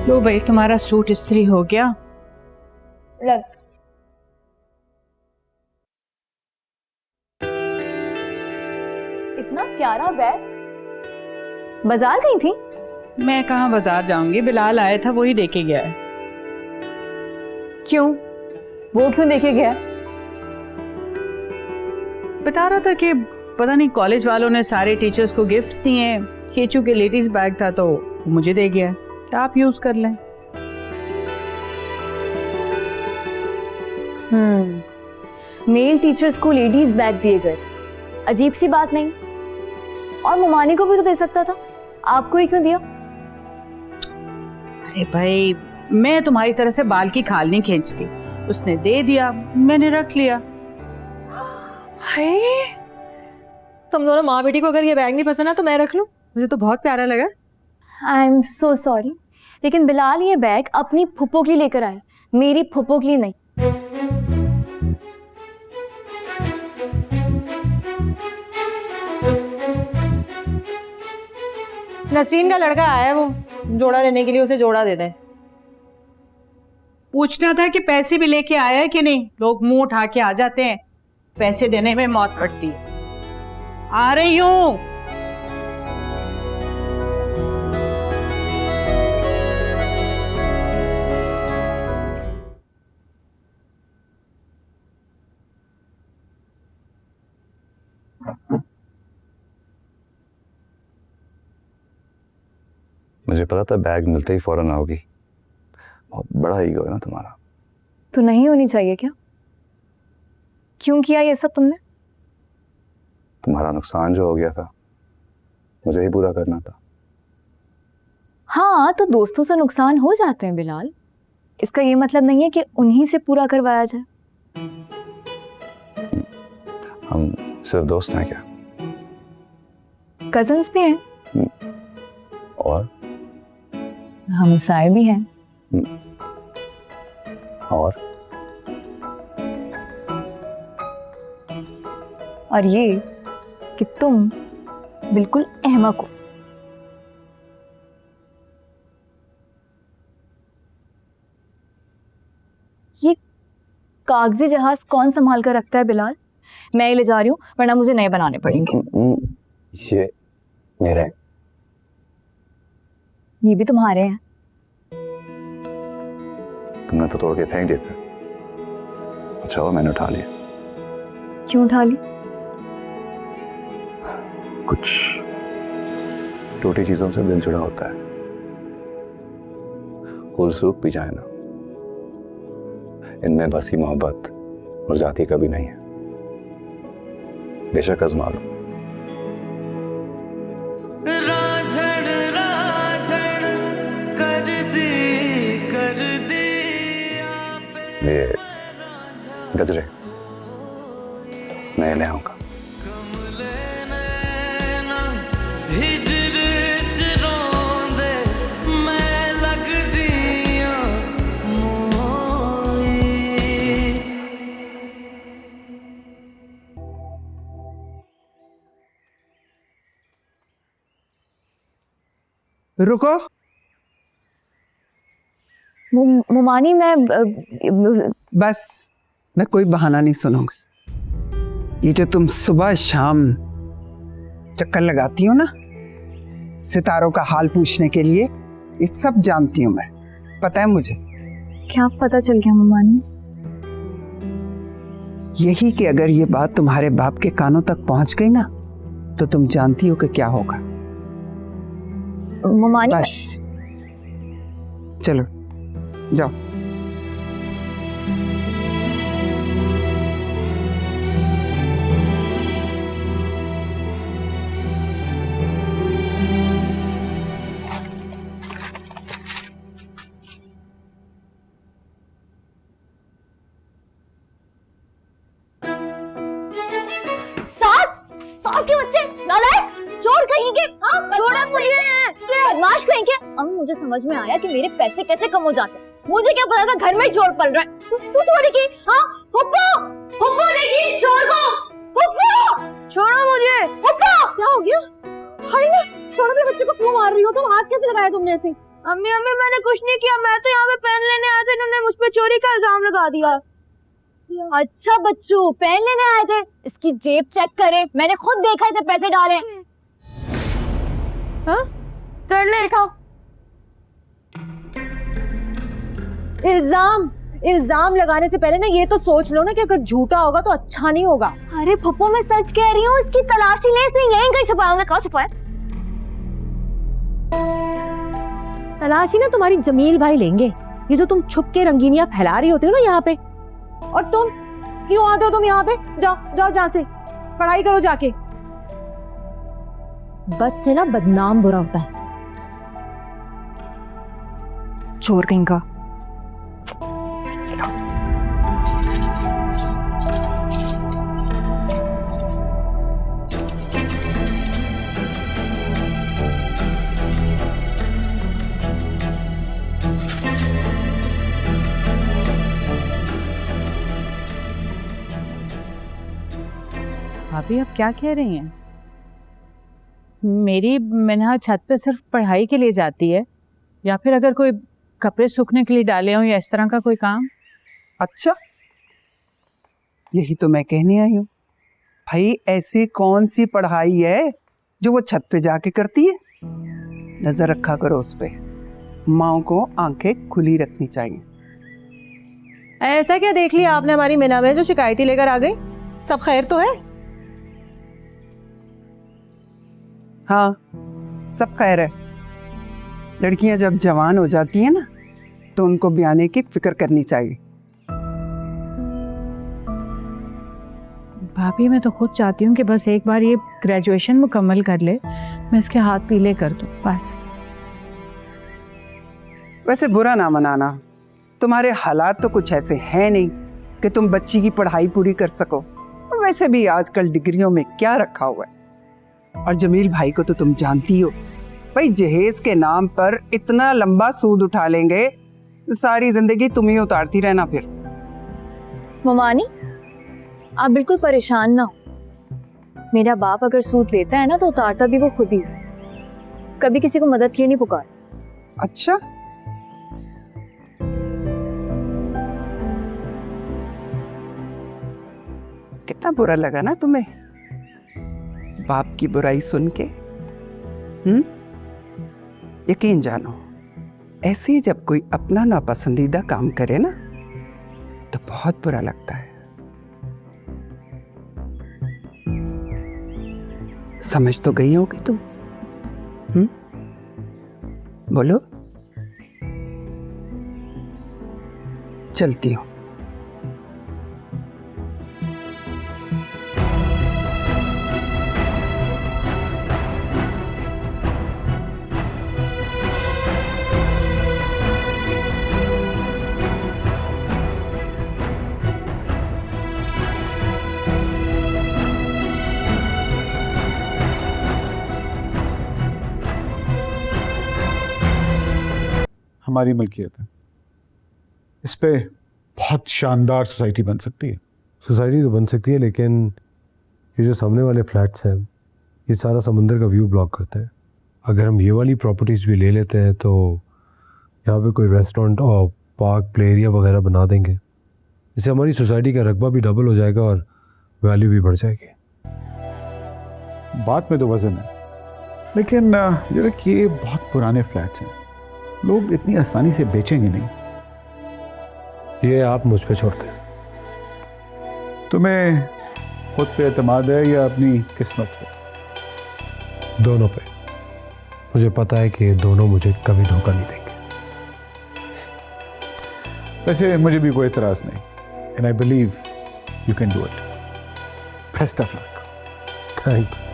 लो भाई, तुम्हारा सूट इस्त्री हो गया। रख। इतना प्यारा बैग, बाजार गई थी? मैं कहाँ बाजार जाऊंगी, बिलाल आया था, वही देके गया है। क्यों? वो क्यों देखे गया? बता रहा था कि पता नहीं कॉलेज वालों ने सारे टीचर्स को गिफ्ट्स दिए हैं। केचू के लेडीज बैग था तो मुझे दे गया, क्या आप यूज कर लें। मेल टीचर्स को लेडीज बैग दिए गए, अजीब सी बात नहीं? और मुमानी को भी तो दे सकता था, आपको ही क्यों दिया? अरे भाई, मैं तुम्हारी तरह से बाल की खाल नहीं खींचती, उसने दे दिया, मैंने रख लिया। हाय, तुम दोनों माँ बेटी को अगर ये बैग नहीं पसंद है तो मैं रख लूं, मुझे तो बहुत प्यारा लगा। आई एम सो सॉरी, लेकिन बिलाल ये बैग अपनी फुप्पो के लिए लेकर आए, मेरी फुप्पो के लिए नहीं। नसरीन का लड़का आया है, वो जोड़ा लेने के लिए, उसे जोड़ा दे दें। पूछना था कि पैसे भी लेके आया है कि नहीं। लोग मुंह उठा के आ जाते हैं, पैसे देने में मौत पड़ती है। आ रही हूं। मुझे पता था बैग मिलते ही फौरन आओगी। बहुत बड़ा ईगो है ना तुम्हारा। तो नहीं होनी चाहिए क्या? क्यों किया ये सब तुमने? तुम्हारा नुकसान जो हो गया था मुझे ही पूरा करना था। हाँ, तो दोस्तों से नुकसान हो जाते हैं बिलाल, इसका ये मतलब नहीं है कि उन्हीं से पूरा करवाया जाए। हम सिर्फ दोस्त हैं क्या? कजन्स भी हैं और हमसाए भी हैं। और ये कि तुम बिल्कुल अहमक हो। ये कागजी जहाज कौन संभाल कर रखता है बिलाल? मैं ही ले जा रही हूँ, वरना मुझे नए बनाने पड़ेंगे। ये मेरे, ये भी तुम्हारे हैं। तुमने तो तोड़ के फेंक दिए थे। अच्छा हुआ मैंने उठा लिया। क्यों उठा ली? कुछ टूटी चीजों से दिल जुड़ा होता है, फूल सूख भी जाए ना, इनमें बसी मोहब्बत और जाति कभी नहीं है। बेशक आजमा लो। ये गजरे मैं ले आऊंगा। रुको। मुमानी, मैं बस, मैं कोई बहाना नहीं सुनूंगा। ये जो तुम सुबह शाम चक्कर लगाती हो ना सितारों का हाल पूछने के लिए, ये सब जानती हूँ मैं, पता है मुझे। क्या पता चल गया मुमानी? यही कि अगर ये बात तुम्हारे बाप के कानों तक पहुंच गई ना तो तुम जानती हो कि क्या होगा। मुमानी, बस चलो जाओ। साथ के बच्चे, नालायक, चोर कहीं के, छोड़ा मुझे, बदमाश कहीं के। अब मुझे समझ में आया कि मेरे पैसे कैसे कम हो जाते हैं। मुझे क्या पता था घर में ही चोर पल रहा है। तू चोरी की? हाँ, हुप्पो, हुप्पो देखी चोर को, हुप्पो, छोड़ो मुझे, हुप्पो। क्या हो गया? हाय ना, छोड़ो, मेरे बच्चे को क्यों मार रही हो तुम? हाथ कैसे लगाया तुमने ऐसे? अम्मी अम्मी मैंने कुछ नहीं किया, मैं तो यहाँ पे पेन लेने आया था, इन्होंने मुझ पे चोरी का इल्जाम लगा दिया। अच्छा बच्चू, पेन लेने आए थे, इसकी जेब चेक करे, मैंने खुद देखा इसे पैसे डाले। हाँ? कर ले देखा। इल्जाम लगाने से पहले ना ये तो सोच लो ना कि अगर झूठा होगा तो अच्छा नहीं होगा। अरे पप्पू मैं सच कह रही हूँ, इसकी तलाशी ले, इसने यहीं कहीं छुपाया होगा। कहाँ छुपाया? तलाशी ना तुम्हारी जमील भाई लेंगे। ये जो तुम छुप के रंगीनियां फैला रही होती हो ना यहाँ पे, और तुम क्यों आते हो तुम यहाँ पे? जाओ जाओ जहाँ से, पढ़ाई करो जाके। बद से ना बदनाम बुरा होता है। चोर कहीं का। भाभी आप क्या कह रही हैं? मेरी मिन्हा छत पे सिर्फ पढ़ाई के लिए जाती है, या फिर अगर कोई कपड़े सूखने के लिए डाले हों या इस तरह का कोई काम? अच्छा, यही तो मैं कहने आई हूँ। भाई ऐसी कौन सी पढ़ाई है जो वो छत पे जाके करती है? नजर रखा करो उस पे। माँ को आंखें खुली रखनी चाहिए। ऐसा क्या देख लिया आपने हमारी मीना में जो शिकायती लेकर आ गई? सब खैर तो है? हाँ, सब खैर है। लड़कियां जब जवान हो जाती हैं ना, तो उनको ब्याने की फिक्र करनी चाहिए। भाभी मैं तो खुद चाहती हूँ कि बस एक बार ये ग्रेजुएशन मुकम्मल कर ले, मैं इसके हाथ पीले कर दूँ बस। वैसे बुरा ना मनाना, तुम्हारे हालात तो कुछ ऐसे हैं नहीं कि तुम बच्ची की पढ़ाई पूरी कर सको। वैसे भी आजकल डिग्रियों में क्या रखा हुआ है। और जमील भाई को तो तुम जानती हो, भाई जहेज के नाम पर इतना लंबा सूद उठा लेंगे, सारी जिंदगी तुम ही उतारती रहना फिर। ममानी आप बिल्कुल परेशान ना हो, मेरा बाप अगर सूद लेता है ना तो उतारता भी वो खुद ही, कभी किसी को मदद के लिए नहीं पुकार। अच्छा, कितना बुरा लगा ना तुम्हें बाप की बुराई सुन के? यकीन जानो, ऐसे ही जब कोई अपना नापसंदीदा काम करे ना तो बहुत बुरा लगता है। समझ तो गई होगी तुम? बोलो। चलती हूँ। हमारी मलकियत है, इस पे बहुत शानदार सोसाइटी बन सकती है। सोसाइटी तो बन सकती है, लेकिन ये जो सामने वाले फ्लैट्स हैं ये सारा समंदर का व्यू ब्लॉक करते हैं। अगर हम ये वाली प्रॉपर्टीज़ भी ले लेते हैं तो यहाँ पे कोई रेस्टोरेंट और पार्क, प्ले एरिया वगैरह बना देंगे। इससे हमारी सोसाइटी का रकबा भी डबल हो जाएगा और वैल्यू भी बढ़ जाएगी। बात में तो वजन है, लेकिन ये बहुत पुराने फ्लैट्स हैं, लोग इतनी आसानी से बेचेंगे नहीं। ये आप मुझ पे छोड़ते हैं। तुम्हें खुद पे एतमाद है या अपनी किस्मत पे? दोनों पे। मुझे पता है कि दोनों मुझे कभी धोखा नहीं देंगे। वैसे मुझे भी कोई एतराज नहीं, and I believe you can do it. Best of luck. Thanks.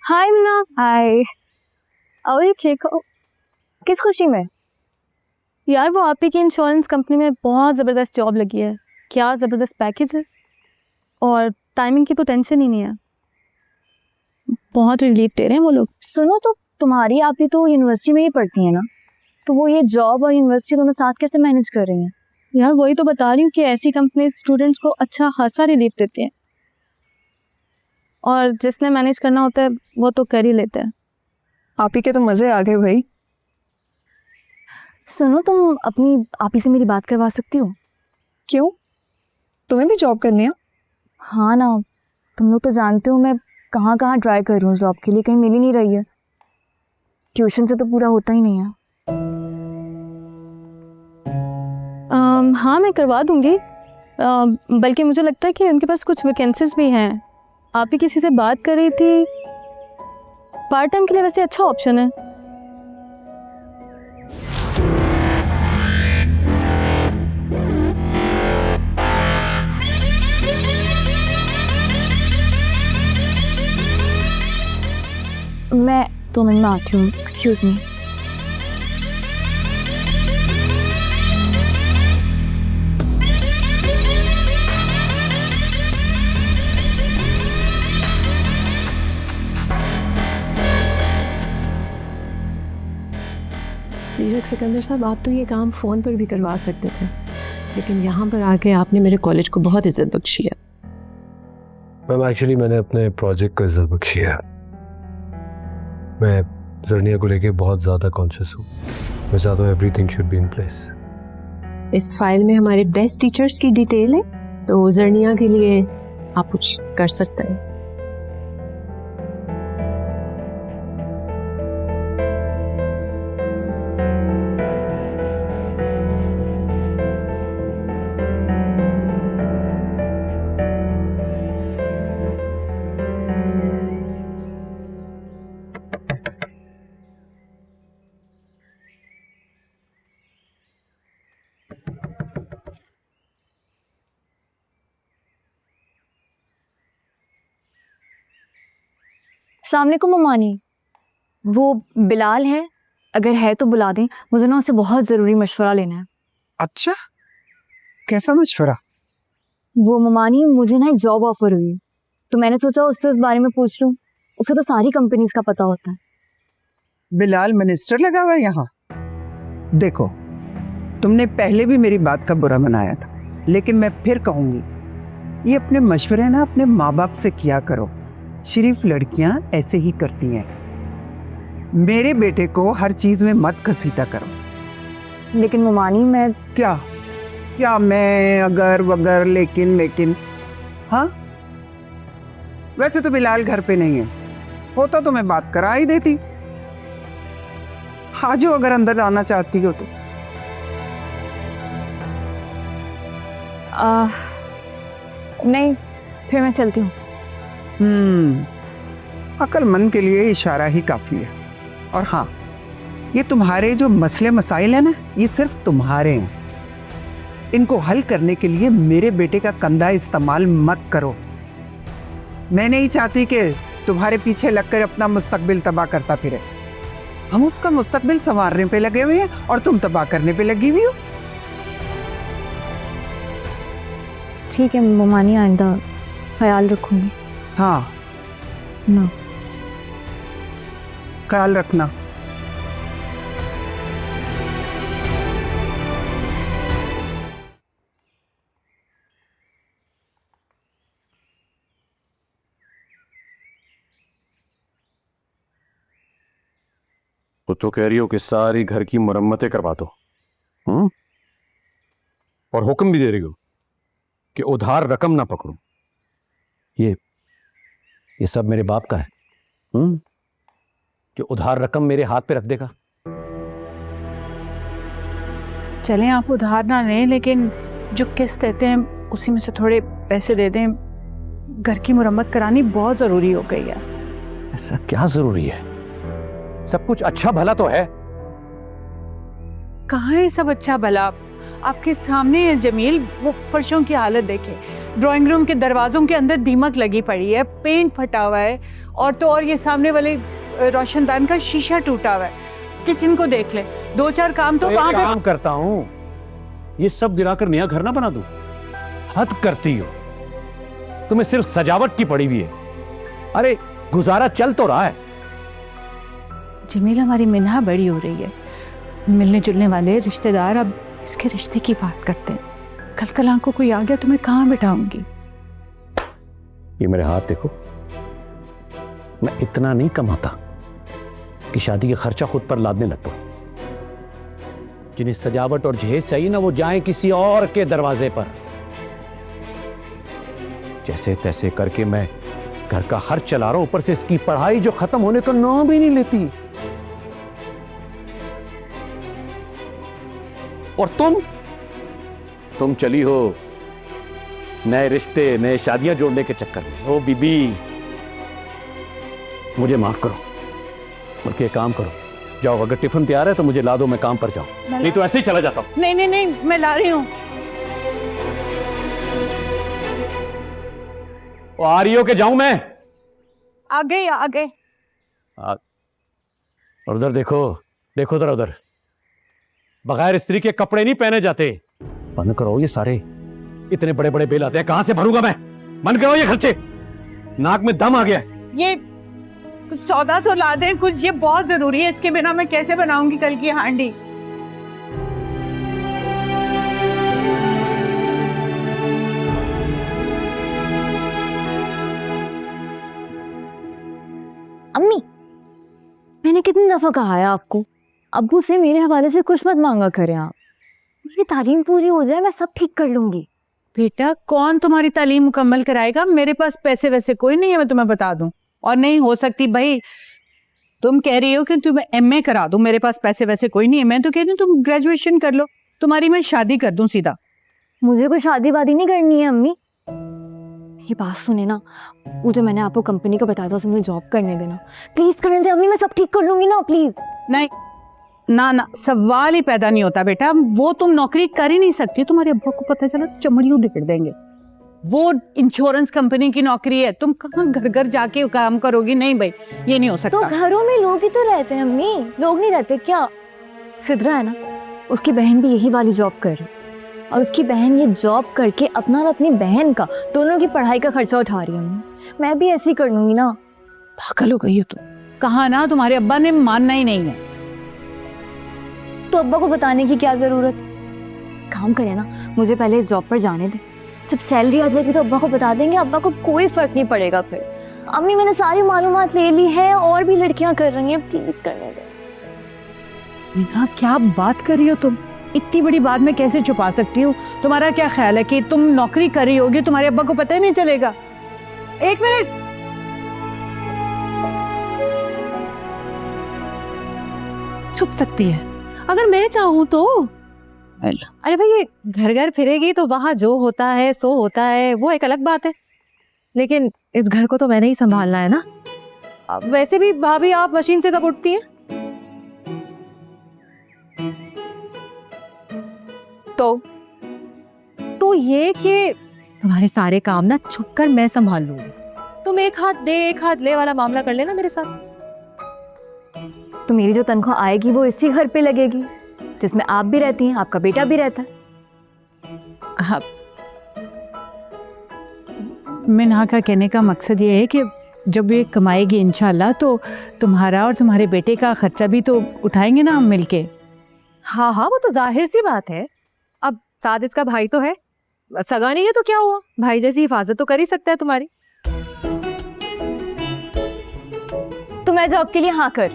Hi Meena. Hi. आओ ये केक खाओ। किस खुशी में? यार वो आप ही की इंश्योरेंस कंपनी में बहुत ज़बरदस्त जॉब लगी है, क्या ज़बरदस्त पैकेज है, और टाइमिंग की तो टेंशन ही नहीं है। बहुत रिलीफ दे रहे हैं वो लोग। सुनो, तो तुम्हारी आप भी तो यूनिवर्सिटी में ही पढ़ती है ना, तो वो ये जॉब और यूनिवर्सिटी दोनों साथ कैसे मैनेज कर रही हैं? यार वही तो बता रही हूँ कि ऐसी कंपनी स्टूडेंट्स को अच्छा खासा रिलीफ देती है, और जिसने मैनेज करना होता है वो तो कर ही लेते हैं। आप ही के तो मजे आ गए भाई। सुनो, तुम अपनी आपी से मेरी बात करवा सकती हो? क्यों, तुम्हें भी जॉब करनी है? हाँ ना, तुम लोग तो जानते हो मैं कहाँ कहाँ ट्राई कर रही हूँ जॉब के लिए, कहीं मिल ही नहीं रही है। ट्यूशन से तो पूरा होता ही नहीं है। हाँ मैं करवा दूंगी, बल्कि मुझे लगता है कि उनके पास कुछ वैकेंसीज भी हैं। आप ही किसी से बात कर रही थी, पार्ट टाइम के लिए वैसे अच्छा ऑप्शन है। मैं 2 मिनट में आती हूँ, एक्सक्यूज मी। जीरक सिकंदर साहब, आप तो ये काम फ़ोन पर भी करवा सकते थे, लेकिन यहाँ पर आके आपने मेरे कॉलेज को बहुत इज्जत बख्शी है। मैम एक्चुअली मैंने अपने प्रोजेक्ट को इज्जत बख्शी है। मैं जर्निया को लेके बहुत ज़्यादा कॉन्शियस हूँ। मैं चाहता हूँ everything should be in place. इस फाइल में हमारे बेस्ट टीचर्स की डिटेल है, तो जर्निया के लिए आप कुछ कर सकते हैं। अस्सलाम वालेकुम ममानी, वो बिलाल है? अगर है तो बुला दें, मुझे ना उससे बहुत ज़रूरी मशवरा लेना है। अच्छा, कैसा मशवरा? वो ममानी, मुझे ना एक जॉब ऑफर हुई, तो मैंने सोचा उससे उस बारे में पूछ लूँ। उसे तो सारी कंपनीज का पता होता है। बिलाल मिनिस्टर लगा हुआ है यहाँ। देखो, तुमने पहले भी मेरी बात का बुरा मनाया था, लेकिन मैं फिर कहूँगी, ये अपने मशवरे ना अपने माँ बाप से किया करो। शरीफ लड़कियां ऐसे ही करती हैं। मेरे बेटे को हर चीज में मत घसीटा करो। लेकिन ममानी, मैं क्या मैं अगर वगर लेकिन हाँ, वैसे तो बिलाल घर पे नहीं है, होता तो मैं बात करा ही देती। आ जाओ अगर अंदर आना चाहती हो तो। नहीं, फिर मैं चलती हूँ। अक्लमंद के लिए इशारा ही काफी है। और हाँ, ये तुम्हारे जो मसले मसाइल है ना, ये सिर्फ तुम्हारे हैं। इनको हल करने के लिए मेरे बेटे का कंधा इस्तेमाल मत करो। मैं नहीं चाहती कि तुम्हारे पीछे लगकर अपना मुस्तकबिल तबाह करता फिरे। हम उसका मुस्तकबिल संवारने पे लगे हुए हैं और तुम तबाह करने पे लगी हुई हो। ठीक है ममानी, आइंदा ख्याल रखूंगी। हाँ ना, ख्याल रखना। वो तो कह रही हो कि सारी घर की मरम्मतें करवा दो, और हुक्म भी दे रही हो कि उधार रकम ना पकड़ो। ये सब मेरे बाप का है, जो उधार रकम मेरे हाथ पे रख देगा। चलें, आप उधार ना लें, लेकिन जो किस्त देते हैं उसी में से थोड़े पैसे दे दें। घर की मुरम्मत करानी बहुत जरूरी हो गई है। ऐसा क्या जरूरी है? सब कुछ अच्छा भला तो है। कहाँ है सब अच्छा भला? आपके सामने है जमील, वो फर्शों की हालत देखें, ड्राइंग रूम के दरवाजों के अंदर दीमक लगी पड़ी है, पेंट फटा हुआ है, और तो और ये सामने वाले रोशनदान का शीशा टूटा हुआ है। किचन को देख ले, 2-4 काम तो वहां पे काम करता हूँ, ये सब गिराकर नया घर ना बना दूं? हद करती हो। तुम्हें सिर्फ सजावट की पड़ी हुई है। अरे गुजारा चल तो रहा है। जमील, हमारी मिन्हा बड़ी हो रही है, मिलने जुलने वाले रिश्तेदार अब इसके रिश्ते की बात करते हैं। कल कल आंखों कोई आ गया तो मैं कहाँ बिठाऊंगी? ये मेरे हाथ देखो, मैं इतना नहीं कमाता कि शादी का खर्चा खुद पर लादने लग पड़ूं। जिन्हें सजावट और जहेज चाहिए ना, वो जाएं किसी और के दरवाजे पर। जैसे तैसे करके मैं घर का खर्च चला रहा हूं, ऊपर से इसकी पढ़ाई जो खत्म होने का नाम भी नहीं लेती। और तुम चली हो नए रिश्ते, नए शादियां जोड़ने के चक्कर में। ओ बीबी, मुझे माफ करो, बल्कि एक काम करो, जाओ, अगर टिफिन तैयार है तो मुझे ला दो, मैं काम पर जाऊं, नहीं तो ऐसे ही चला जाता हूं। नहीं नहीं नहीं, मैं ला रही हूँ। आ रही हो कि जाऊं मैं? आ गए। और उधर देखो, देखो जरा उधर, बगैर स्त्री के कपड़े नहीं पहने जाते। बंद करो ये सारे, इतने बड़े बड़े बिल आते हैं, कहां से भरूंगा मैं? बंद करो ये खर्चे, नाक में दम आ गया। ये सौदा तो ला दें कुछ, ये बहुत जरूरी है, इसके बिना मैं कैसे बनाऊंगी कल की हांडी? अम्मी, मैंने कितनी दफा कहा है आपको, अब्बू से मेरे हवाले से कुछ मत मांगा करें आप। मेरी तालीम पूरी हो जाए, मैं सब ठीक कर लूंगी। बेटा, कौन तुम्हारी तालीम मुकम्मल कराएगा? मेरे पास पैसे वैसे कोई नहीं है, मैं तुम्हें बता दूं। और नहीं हो सकती भाई, तुम कह रही हो कि तुम्हें एमए करा दूं, मेरे पास पैसे वैसे कोई नहीं है। मैं तो कह रही हूँ तुम ग्रेजुएशन कर लो, तुम्हारी मैं शादी कर दूं सीधा। मुझे कोई शादी वादी नहीं करनी है अम्मी। ये बात सुने ना, वो जो मैंने आपको कंपनी का बताया था उसमें मुझे जॉब करने देना, प्लीज करने दे अम्मी, मैं सब ठीक कर लूंगी ना, प्लीज। नहीं ना ना, सवाल ही पैदा नहीं होता बेटा, वो तुम नौकरी कर ही नहीं सकती। तुम्हारे अब्बा को पता चला चमड़ियों दिखड़ देंगे। वो इंश्योरेंस कंपनी की नौकरी है, तुम कहाँ घर घर जाके काम करोगी? नहीं भाई, ये नहीं हो सकता। तो घरों में लोग ही तो रहते हैं अम्मी, लोग नहीं रहते क्या? सिद्रा है ना, उसकी बहन भी यही वाली जॉब कर रही है, और उसकी बहन ये जॉब करके अपना और अपनी बहन का, दोनों की पढ़ाई का खर्चा उठा रही है अम्मी। मैं भी ऐसे ही कर लूंगी ना। पागल हो गई हो तुम। कहा ना, तुम्हारे अब्बा ने मानना ही नहीं है। तो अब्बा को बताने की क्या जरूरत? काम करे ना, मुझे पहले इस जॉब पर जाने दे, जब सैलरी आ जाएगी तो अब्बा को बता देंगे, अब्बा को कोई फर्क नहीं पड़ेगा फिर। अम्मी, मैंने सारी मालूमात ले ली है, और भी लड़कियां कर रही हैं, प्लीज करने दे। मीना, क्या बात कर रही हो तुम? इतनी बड़ी बात मैं कैसे छुपा सकती हूँ? तुम्हारा क्या ख्याल है कि तुम नौकरी कर रही होगी, तुम्हारे अब्बा को पता ही नहीं चलेगा? एक मिनट, छुप सकती है अगर मैं चाहूँ तो। अरे भाई, ये घर घर फिरेगी तो वहां जो होता है सो होता है, वो एक अलग बात है, लेकिन इस घर को तो मैंने ही संभालना है ना। अब वैसे भी भाभी, आप मशीन से कब उठती हैं? तो ये कि तुम्हारे सारे काम ना छुपकर मैं संभाल लूंगी, तुम एक हाथ दे एक हाथ ले वाला मामला कर लेना मेरे साथ। तो मेरी जो तनख्वाह आएगी वो इसी घर पे लगेगी जिसमें आप भी रहती हैं, आपका बेटा भी रहता है। हाँ, मिन्हा का कहने का मकसद ये है कि जब ये कमाएगी इंशाल्लाह, तो तुम्हारा और तुम्हारे बेटे का खर्चा भी तो उठाएंगे ना हम मिलके। हाँ हाँ, वो तो जाहिर सी बात है। अब साद इसका भाई तो है, सगा नहीं है तो क्या हुआ, भाई जैसी हिफाजत तो कर ही सकता है तुम्हारी। तो मैं जॉब के लिए हाँ कर।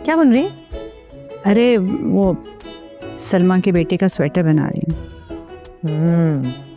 क्या बन रही? अरे वो सलमा के बेटे का स्वेटर बना रही हूँ।